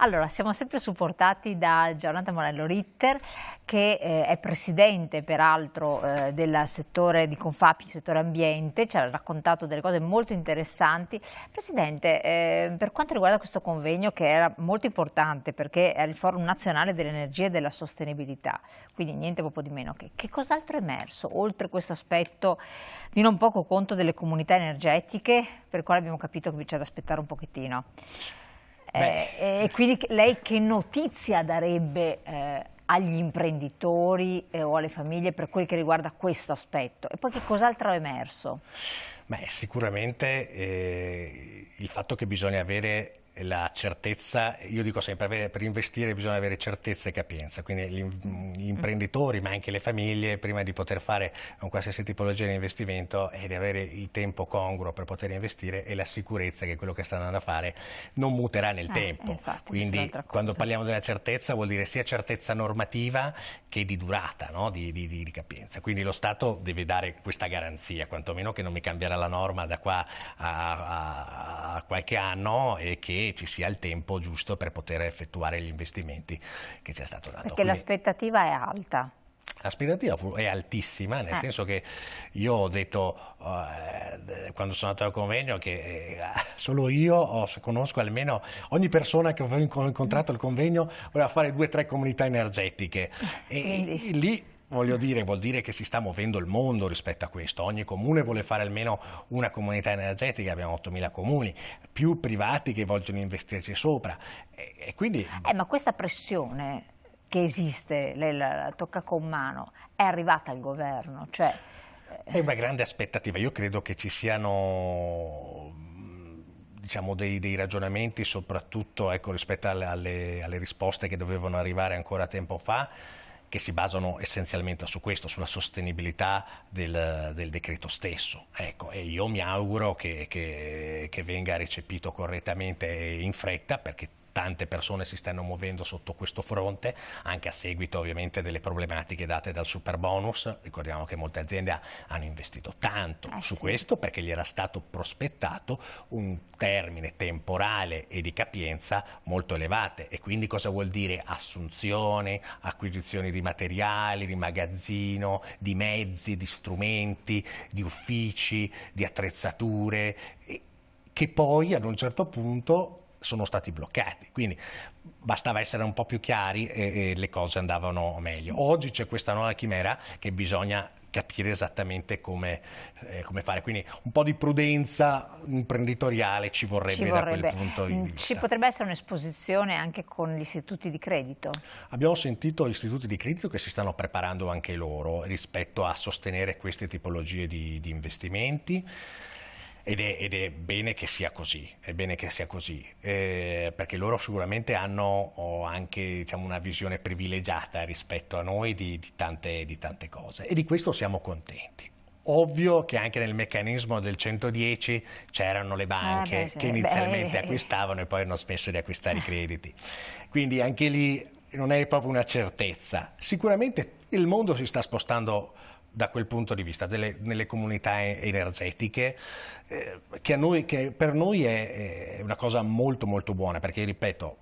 Allora, siamo sempre supportati da Jonathan Morello Ritter, che è presidente peraltro del settore di Confapi, settore ambiente, ci ha raccontato delle cose molto interessanti. Presidente, per quanto riguarda questo convegno che era molto importante perché è il Forum Nazionale dell'Energia e della Sostenibilità, quindi niente poco di meno che cos'altro è emerso, oltre questo aspetto di non poco conto delle comunità energetiche, per il quale abbiamo capito che c'è da aspettare un pochettino. E quindi lei che notizia darebbe agli imprenditori o alle famiglie per quel che riguarda questo aspetto? E poi che cos'altro è emerso? Beh, sicuramente il fatto che bisogna avere la certezza, io dico sempre, per investire bisogna avere certezza e capienza, quindi gli imprenditori ma anche le famiglie prima di poter fare un qualsiasi tipologia di investimento e di avere il tempo congruo per poter investire e la sicurezza che quello che stanno andando a fare non muterà nel tempo. Infatti, quindi quando parliamo della certezza vuol dire sia certezza normativa che di durata, no? di capienza, quindi lo Stato deve dare questa garanzia, quantomeno che non mi cambierà la norma da qua a qualche anno e che ci sia il tempo giusto per poter effettuare gli investimenti che ci è stato dato. Perché l'aspettativa è alta. L'aspettativa è altissima, nel senso che io ho detto quando sono andato al convegno che solo io conosco almeno ogni persona che ho incontrato al convegno voleva fare 2 o 3 comunità energetiche e lì vuol dire che si sta muovendo il mondo rispetto a questo. Ogni comune vuole fare almeno una comunità energetica, abbiamo 8.000 comuni, più privati che vogliono investirci sopra. E quindi... ma questa pressione che esiste, lei la tocca con mano, è arrivata al governo? Cioè... È una grande aspettativa. Io credo che ci siano diciamo, dei ragionamenti, soprattutto ecco, rispetto alle risposte che dovevano arrivare ancora tempo fa, che si basano essenzialmente su questo, sulla sostenibilità del decreto stesso. Ecco, e io mi auguro che venga recepito correttamente e in fretta, perché tante persone si stanno muovendo sotto questo fronte, anche a seguito ovviamente delle problematiche date dal super bonus. Ricordiamo che molte aziende hanno investito tanto su questo perché gli era stato prospettato un termine temporale e di capienza molto elevate. E quindi cosa vuol dire? Assunzione, acquisizioni di materiali, di magazzino, di mezzi, di strumenti, di uffici, di attrezzature, che poi ad un certo punto sono stati bloccati, quindi bastava essere un po' più chiari e le cose andavano meglio. Oggi c'è questa nuova chimera che bisogna capire esattamente come fare, quindi un po' di prudenza imprenditoriale ci vorrebbe da quel punto di vista. Ci potrebbe essere un'esposizione anche con gli istituti di credito? Abbiamo sentito istituti di credito che si stanno preparando anche loro rispetto a sostenere queste tipologie di investimenti. Ed è bene che sia così, perché loro sicuramente hanno anche diciamo, una visione privilegiata rispetto a noi di tante cose e di questo siamo contenti. Ovvio che anche nel meccanismo del 110 c'erano le banche che inizialmente acquistavano e poi hanno smesso di acquistare i crediti, quindi anche lì non è proprio una certezza. Sicuramente il mondo si sta spostando da quel punto di vista, nelle comunità energetiche, che per noi è una cosa molto molto buona, perché ripeto,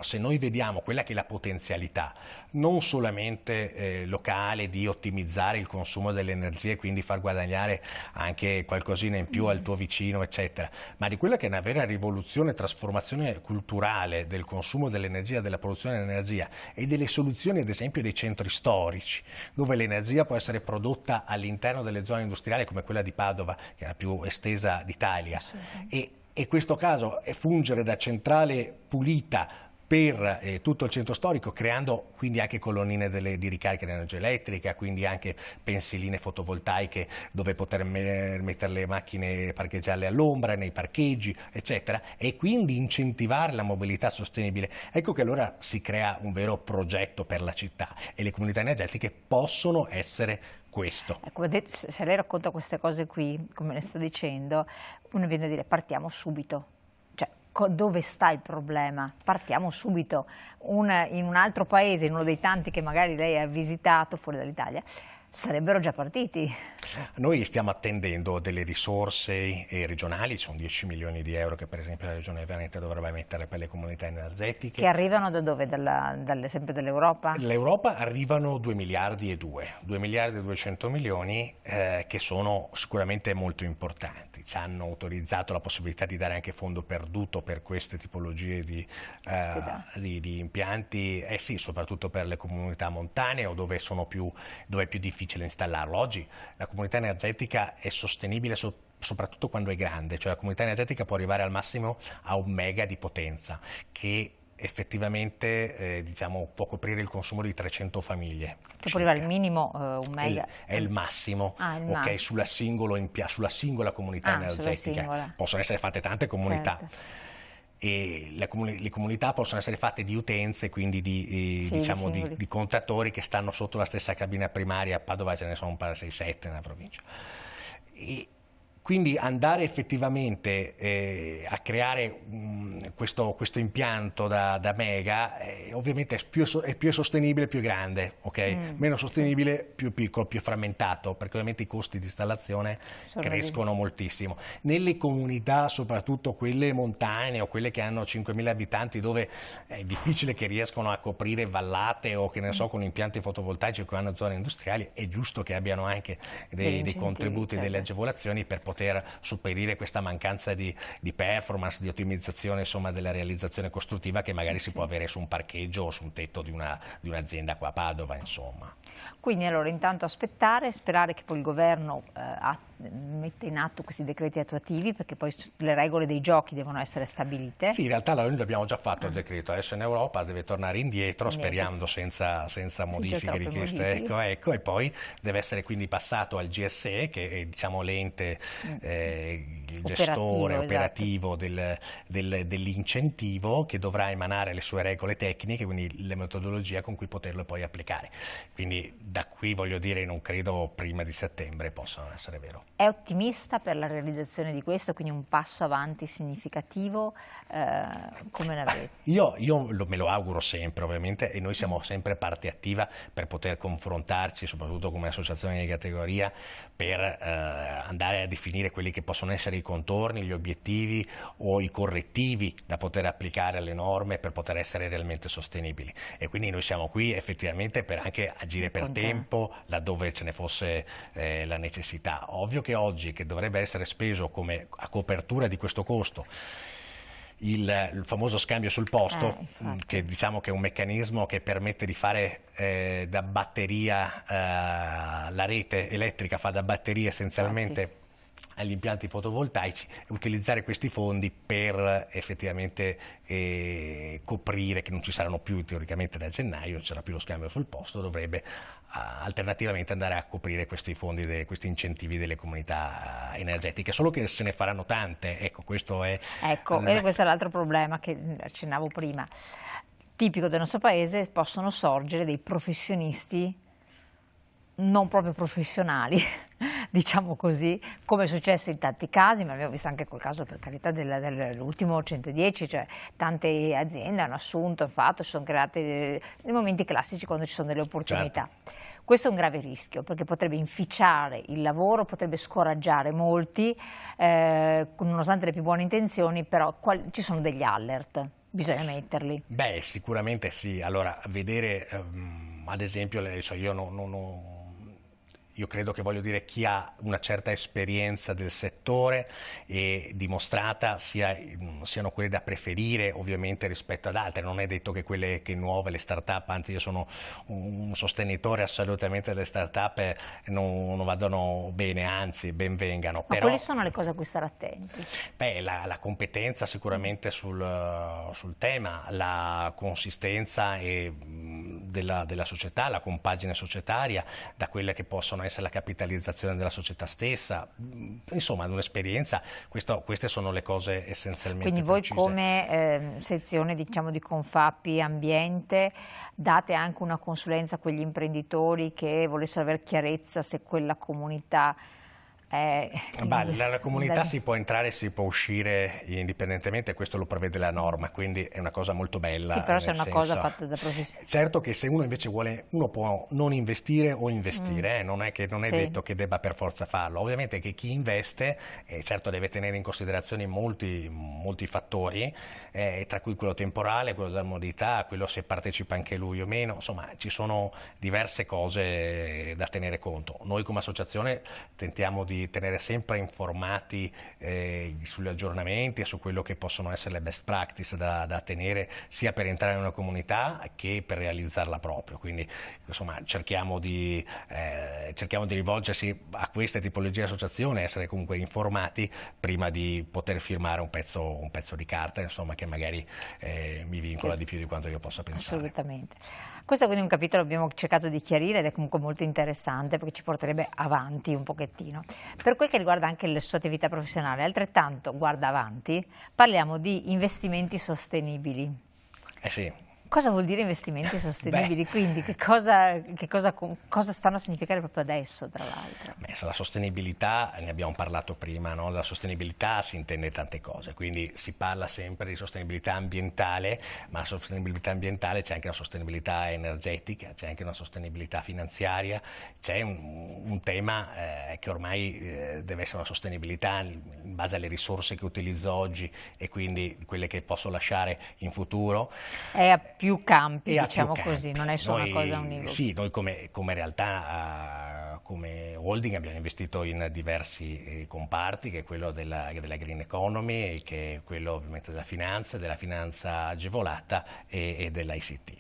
se noi vediamo quella che è la potenzialità, non solamente locale di ottimizzare il consumo dell'energia e quindi far guadagnare anche qualcosina in più al tuo vicino, eccetera, ma di quella che è una vera rivoluzione, trasformazione culturale del consumo dell'energia, della produzione dell'energia e delle soluzioni ad esempio dei centri storici, dove l'energia può essere prodotta all'interno delle zone industriali come quella di Padova, che è la più estesa d'Italia, e questo caso è fungere da centrale pulita per tutto il centro storico, creando quindi anche colonnine di ricarica di energia elettrica, quindi anche pensiline fotovoltaiche dove poter mettere le macchine, parcheggiarle all'ombra, nei parcheggi, eccetera, e quindi incentivare la mobilità sostenibile. Ecco che allora si crea un vero progetto per la città e le comunità energetiche possono essere questo. Come detto, se lei racconta queste cose qui, come le sta dicendo, uno viene a dire partiamo subito. Dove sta il problema? Partiamo subito. In un altro paese, in uno dei tanti che magari lei ha visitato fuori dall'Italia, sarebbero già partiti. Noi stiamo attendendo delle risorse regionali, sono 10 milioni di euro che per esempio la Regione Veneto dovrebbe mettere per le comunità energetiche. Che arrivano da dove? Sempre dall'Europa? L'Europa arrivano 2 miliardi e 2 miliardi e 200 milioni che sono sicuramente molto importanti. Ci hanno autorizzato la possibilità di dare anche fondo perduto per queste tipologie di impianti, sì, soprattutto per le comunità montane o dove è più difficile installarlo. Oggi la comunità energetica è sostenibile soprattutto quando è grande, cioè la comunità energetica può arrivare al massimo a 1 mega di potenza, che effettivamente può coprire il consumo di 300 famiglie. Che può arrivare al minimo 1 mega? È il massimo, massimo. sulla singola comunità energetica. Possono essere fatte tante comunità. Certo. E le comunità possono essere fatte di utenze, quindi di contrattori che stanno sotto la stessa cabina primaria. A Padova ce ne sono un par 6-7 nella provincia. E quindi andare effettivamente a creare questo impianto da mega ovviamente è più sostenibile, più grande, meno sostenibile, più piccolo, più frammentato, perché ovviamente i costi di installazione crescono moltissimo. Nelle comunità, soprattutto quelle montane o quelle che hanno 5.000 abitanti, dove è difficile che riescano a coprire vallate o che ne so con impianti fotovoltaici o che hanno zone industriali, è giusto che abbiano anche dei contributi, delle agevolazioni per poter sopperire questa mancanza di performance, di ottimizzazione della realizzazione costruttiva che magari si può avere su un parcheggio o su un tetto di un'azienda qua a Padova, insomma. Quindi allora intanto aspettare, sperare che poi il governo metta in atto questi decreti attuativi, perché poi le regole dei giochi devono essere stabilite. Sì, in realtà noi l'abbiamo già fatto il decreto, adesso in Europa deve tornare indietro, speriamo senza modifiche richieste, ecco, e poi deve essere quindi passato al GSE, che è l'ente il gestore operativo dell'incentivo, che dovrà emanare le sue regole tecniche, quindi le metodologie con cui poterlo poi applicare. Quindi da qui, voglio dire, non credo prima di settembre possano essere vero. È ottimista per la realizzazione di questo, quindi un passo avanti significativo? Come la vede? Io me lo auguro sempre, ovviamente, e noi siamo sempre parte attiva per poter confrontarci, soprattutto come associazione di categoria, per andare a definire quelli che possono essere i contorni, gli obiettivi o i correttivi da poter applicare alle norme per poter essere realmente sostenibili. E quindi noi siamo qui effettivamente per anche agire per tempo laddove ce ne fosse la necessità. Ovvio che oggi, che dovrebbe essere speso come a copertura di questo costo, il famoso scambio sul posto, che che è un meccanismo che permette di fare da batteria, la rete elettrica fa da batteria essenzialmente agli impianti fotovoltaici, utilizzare questi fondi per effettivamente coprire, che non ci saranno più teoricamente da gennaio, non ci sarà più lo scambio sul posto, dovrebbe alternativamente andare a coprire questi fondi, questi incentivi delle comunità energetiche, solo che se ne faranno tante, ecco, questo è... Ecco, e questo è l'altro problema che accennavo prima. Tipico del nostro paese, possono sorgere dei professionisti non proprio professionali, diciamo così, come è successo in tanti casi, ma abbiamo visto anche quel caso, per carità, dell'ultimo 110, cioè tante aziende hanno assunto, si sono create nei momenti classici quando ci sono delle opportunità. Certo. Questo è un grave rischio, perché potrebbe inficiare il lavoro, potrebbe scoraggiare molti, nonostante le più buone intenzioni, però ci sono degli alert, bisogna metterli. Beh, sicuramente sì. Allora, vedere, ad esempio, io credo che, voglio dire, chi ha una certa esperienza del settore e dimostrata siano quelle da preferire, ovviamente, rispetto ad altre. Non è detto che quelle nuove, le start-up, anzi io sono un sostenitore assolutamente delle start-up, non vadano bene, anzi ben vengano. Ma quali sono le cose a cui stare attenti? Beh, la competenza sicuramente sul tema, la consistenza della società, la compagine societaria, da quelle che possono essere la capitalizzazione della società stessa, insomma un'esperienza, queste sono le cose essenzialmente Quindi voi precise. Come sezione di Confappi Ambiente date anche una consulenza a quegli imprenditori che volessero avere chiarezza se quella comunità La comunità si può entrare e si può uscire indipendentemente, questo lo prevede la norma, quindi è una cosa molto bella. Sì, però se è una cosa fatta da professionisti. Certo che se uno invece vuole, uno può non investire o investire, non è detto che debba per forza farlo. Ovviamente che chi investe, certo deve tenere in considerazione molti fattori, tra cui quello temporale, quello della modalità, quello se partecipa anche lui o meno, insomma ci sono diverse cose da tenere conto. Noi come associazione tentiamo di tenere sempre informati sugli aggiornamenti e su quello che possono essere le best practice da tenere sia per entrare in una comunità che per realizzarla proprio, quindi insomma cerchiamo di rivolgersi a queste tipologie di associazione, essere comunque informati prima di poter firmare un pezzo di carta, insomma, che magari mi vincola di più di quanto io possa pensare. Assolutamente. Questo quindi è un capitolo che abbiamo cercato di chiarire ed è comunque molto interessante perché ci porterebbe avanti un pochettino. Per quel che riguarda anche la sua attività professionale, altrettanto guarda avanti, parliamo di investimenti sostenibili. Sì. Cosa vuol dire investimenti sostenibili? Quindi cosa stanno a significare proprio adesso, tra l'altro? La sostenibilità, ne abbiamo parlato prima, no? La sostenibilità si intende tante cose, quindi si parla sempre di sostenibilità ambientale, ma la sostenibilità ambientale c'è anche una sostenibilità energetica, c'è anche una sostenibilità finanziaria, c'è un tema che ormai deve essere una sostenibilità in base alle risorse che utilizzo oggi e quindi quelle che posso lasciare in futuro. È a più campi, diciamo così, non è solo una cosa univoca. Sì, noi come realtà, come holding abbiamo investito in diversi comparti, che è quello della green economy, che è quello ovviamente della finanza agevolata e dell'ICT.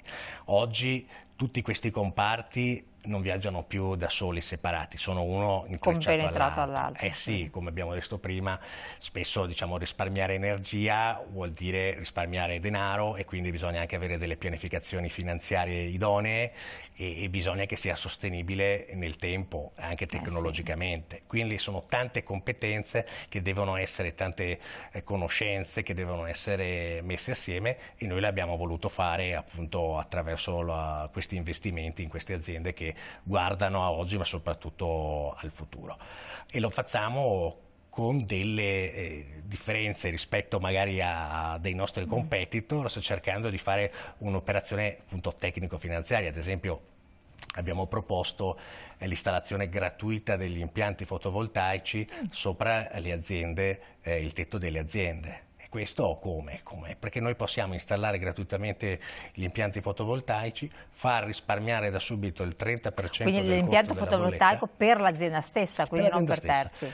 Oggi tutti questi comparti non viaggiano più da soli, separati, sono uno intrecciato all'altro. Sì, come abbiamo detto prima, spesso risparmiare energia vuol dire risparmiare denaro e quindi bisogna anche avere delle pianificazioni finanziarie idonee e bisogna che sia sostenibile nel tempo, anche tecnologicamente. Sì. Quindi sono tante competenze che devono essere, tante conoscenze che devono essere messe assieme e noi l'abbiamo voluto fare appunto attraverso questi investimenti in queste aziende che guardano a oggi ma soprattutto al futuro e lo facciamo con delle differenze rispetto magari a dei nostri competitor, cercando di fare un'operazione appunto tecnico-finanziaria. Ad esempio abbiamo proposto l'installazione gratuita degli impianti fotovoltaici sopra le aziende, il tetto delle aziende. Questo come? Perché noi possiamo installare gratuitamente gli impianti fotovoltaici, far risparmiare da subito il 30% del costo della bolletta. Quindi l'impianto fotovoltaico per l'azienda stessa, quindi non per terzi.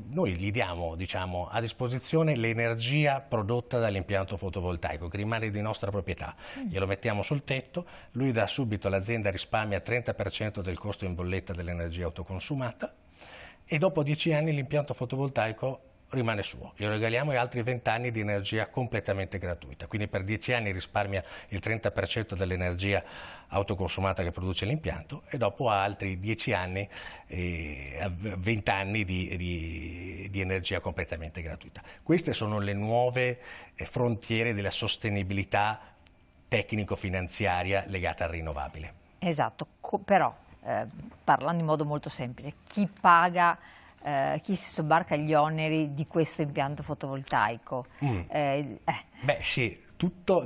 Noi gli diamo a disposizione l'energia prodotta dall'impianto fotovoltaico che rimane di nostra proprietà. Glielo mettiamo sul tetto, lui da subito l'azienda risparmia il 30% del costo in bolletta dell'energia autoconsumata e dopo 10 anni l'impianto fotovoltaico rimane suo, gli regaliamo altri 20 anni di energia completamente gratuita, quindi per 10 anni risparmia il 30% dell'energia autoconsumata che produce l'impianto e dopo ha altri 10 anni, 20 anni di energia completamente gratuita. Queste sono le nuove frontiere della sostenibilità tecnico-finanziaria legata al rinnovabile. Esatto, però parlando in modo molto semplice, chi paga chi si sobbarca gli oneri di questo impianto fotovoltaico? Sì, tutto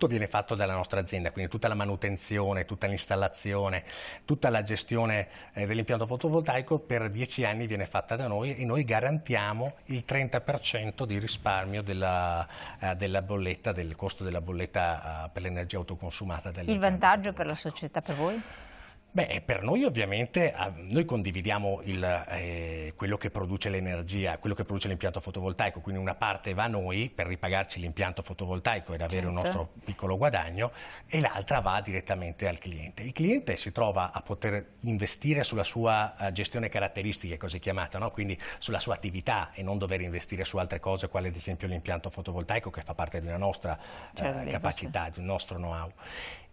viene fatto dalla nostra azienda, quindi tutta la manutenzione, tutta l'installazione, tutta la gestione dell'impianto fotovoltaico per 10 anni viene fatta da noi e noi garantiamo il 30% di risparmio della bolletta, del costo della bolletta per l'energia autoconsumata. Il vantaggio per la società, per voi? Per noi ovviamente, noi condividiamo quello che produce l'energia, quello che produce l'impianto fotovoltaico, quindi una parte va a noi per ripagarci l'impianto fotovoltaico ed avere un nostro piccolo guadagno e l'altra va direttamente al cliente. Il cliente si trova a poter investire sulla sua gestione caratteristiche, così chiamata, no? Quindi sulla sua attività e non dover investire su altre cose, quale ad esempio l'impianto fotovoltaico che fa parte di una nostra capacità, di un nostro know-how.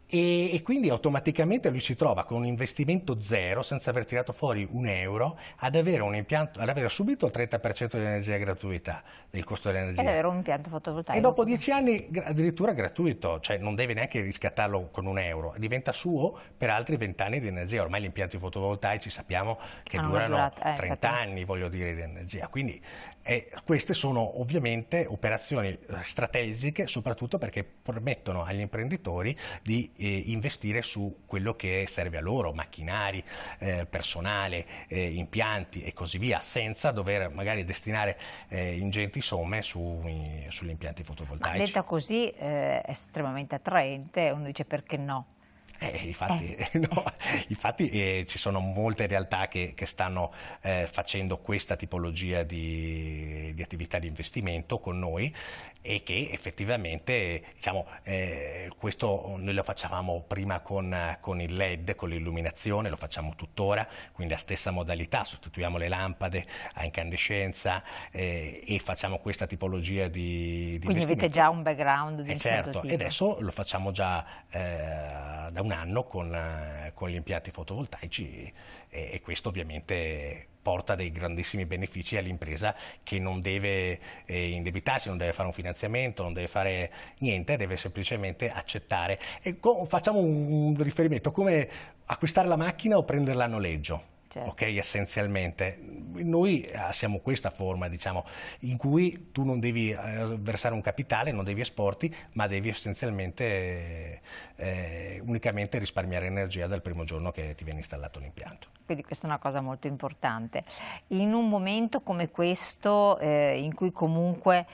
E quindi automaticamente lui si trova con un investimento zero, senza aver tirato fuori un euro, ad avere un impianto, ad avere subito il 30% di energia gratuita, del costo Ed dell'energia. avere un impianto E fotovoltaico. dopo 10 anni addirittura gratuito, cioè non deve neanche riscattarlo con un euro, diventa suo per altri 20 anni di energia. Ormai gli impianti fotovoltaici sappiamo che Hanno una durano durata, 30 infatti. anni, voglio dire, di energia. Quindi queste sono ovviamente operazioni strategiche, soprattutto perché permettono agli imprenditori di investire su quello che serve a loro, macchinari, personale, impianti e così via, senza dover magari destinare ingenti somme sugli impianti Ma fotovoltaici. detta così è estremamente attraente, uno dice perché no? Infatti, no, infatti ci sono molte realtà che stanno facendo questa tipologia di attività di investimento con noi e che effettivamente, diciamo, questo noi lo facevamo prima con il LED, con l'illuminazione, lo facciamo tuttora, quindi la stessa modalità, sostituiamo le lampade a incandescenza e facciamo questa tipologia di Quindi investimento. avete già un background di un certo Certo, tipo. e adesso lo facciamo già da un anno con gli impianti fotovoltaici e questo ovviamente porta dei grandissimi benefici all'impresa che non deve indebitarsi, non deve fare un finanziamento, non deve fare niente, deve semplicemente accettare. E facciamo un riferimento, come acquistare la macchina o prenderla a noleggio. Certo. Ok, essenzialmente noi siamo questa forma, diciamo, in cui tu non devi versare un capitale, non devi esporti, ma devi essenzialmente unicamente risparmiare energia dal primo giorno che ti viene installato l'impianto. Quindi questa è una cosa molto importante. In un momento come questo, in cui comunque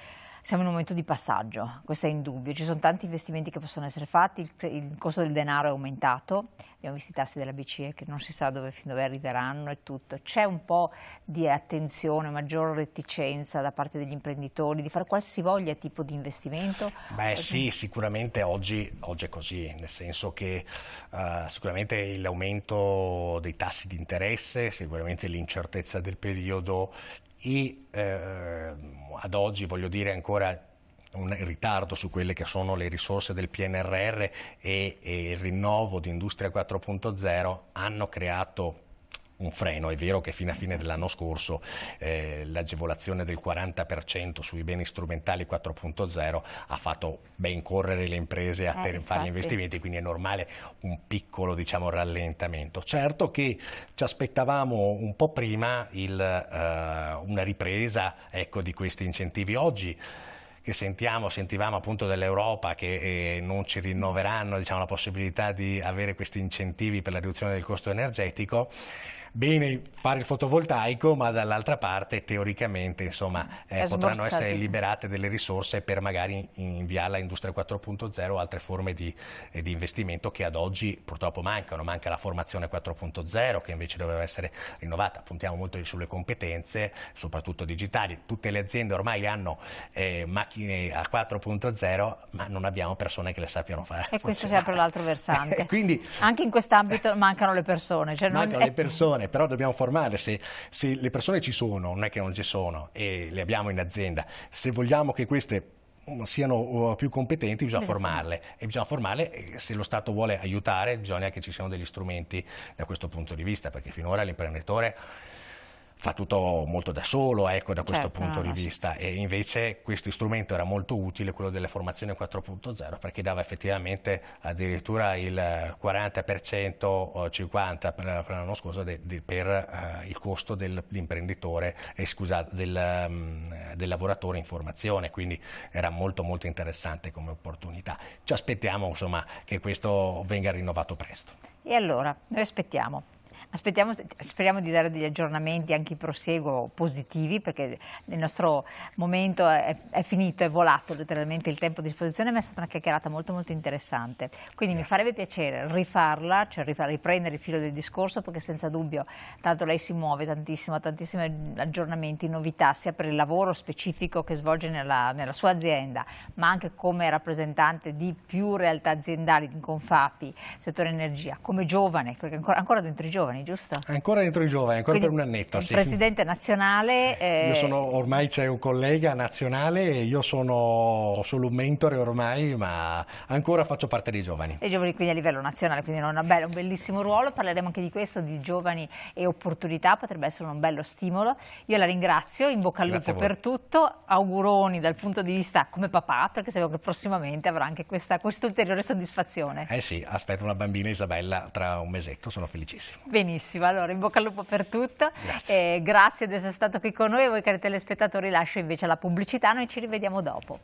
siamo in un momento di passaggio, questo è indubbio, ci sono tanti investimenti che possono essere fatti, il costo del denaro è aumentato, abbiamo visto i tassi della BCE che non si sa fin dove arriveranno e tutto, c'è un po' di attenzione, maggior reticenza da parte degli imprenditori di fare qualsivoglia tipo di investimento? Beh sì, sicuramente oggi è così, nel senso che sicuramente l'aumento dei tassi di interesse, sicuramente l'incertezza del periodo e ad oggi voglio dire ancora un ritardo su quelle che sono le risorse del PNRR e il rinnovo di Industria 4.0 hanno creato un freno. È vero che fino a fine dell'anno scorso l'agevolazione del 40% sui beni strumentali 4.0 ha fatto ben correre le imprese a fare gli investimenti, quindi è normale un piccolo, diciamo, rallentamento. Certo che ci aspettavamo un po' prima una ripresa, ecco, di questi incentivi. Oggi che sentivamo appunto dell'Europa che non ci rinnoveranno, diciamo, la possibilità di avere questi incentivi per la riduzione del costo energetico. Bene fare il fotovoltaico, ma dall'altra parte teoricamente insomma potranno essere liberate delle risorse per magari inviarla a Industria 4.0 o altre forme di investimento che ad oggi purtroppo mancano. Manca la formazione 4.0 che invece doveva essere rinnovata. Puntiamo molto sulle competenze, soprattutto digitali. Tutte le aziende ormai hanno macchine a 4.0, ma non abbiamo persone che le sappiano fare. E questo si apre l'altro versante. Quindi, anche in quest'ambito mancano le persone. Cioè mancano le persone. Però dobbiamo formarle, se le persone ci sono, non è che non ci sono e le abbiamo in azienda, se vogliamo che queste siano più competenti bisogna formarle e bisogna formarle, se lo Stato vuole aiutare bisogna che ci siano degli strumenti da questo punto di vista, perché finora l'imprenditore fa tutto molto da solo, ecco, da questo punto di vista, e invece questo strumento era molto utile, quello delle formazioni 4.0, perché dava effettivamente addirittura il 40% o 50% per l'anno scorso per il costo dell'imprenditore, del lavoratore in formazione, quindi era molto molto interessante come opportunità. Ci aspettiamo insomma che questo venga rinnovato presto. E allora, noi aspettiamo. Speriamo di dare degli aggiornamenti anche in prosieguo positivi, perché il nostro momento è finito, è volato letteralmente il tempo a disposizione, ma è stata una chiacchierata molto molto interessante. Quindi mi farebbe piacere rifarla, cioè riprendere il filo del discorso, perché senza dubbio, tanto lei si muove tantissimo, ha tantissimi aggiornamenti, novità, sia per il lavoro specifico che svolge nella sua azienda, ma anche come rappresentante di più realtà aziendali in Confapi, settore energia, come giovane, perché ancora dentro i giovani. giovani, giusto? Ancora dentro i giovani, ancora Quindi per un annetto, il sì. presidente nazionale... Ormai c'è un collega nazionale e io sono solo un mentore ormai, ma ancora faccio parte dei giovani. E giovani quindi a livello nazionale, quindi un bellissimo ruolo. Parleremo anche di questo, di giovani e opportunità, potrebbe essere un bello stimolo. Io la ringrazio, in bocca al lupo per tutto, auguroni dal punto di vista come papà, perché sapevo che prossimamente avrà anche questa ulteriore soddisfazione. Eh sì, aspetto una bambina Isabella tra un mesetto, sono felicissimo. Benissimo, allora in bocca al lupo per tutto. Grazie. Grazie di essere stato qui con noi. A voi cari telespettatori lascio invece la pubblicità, noi ci rivediamo dopo.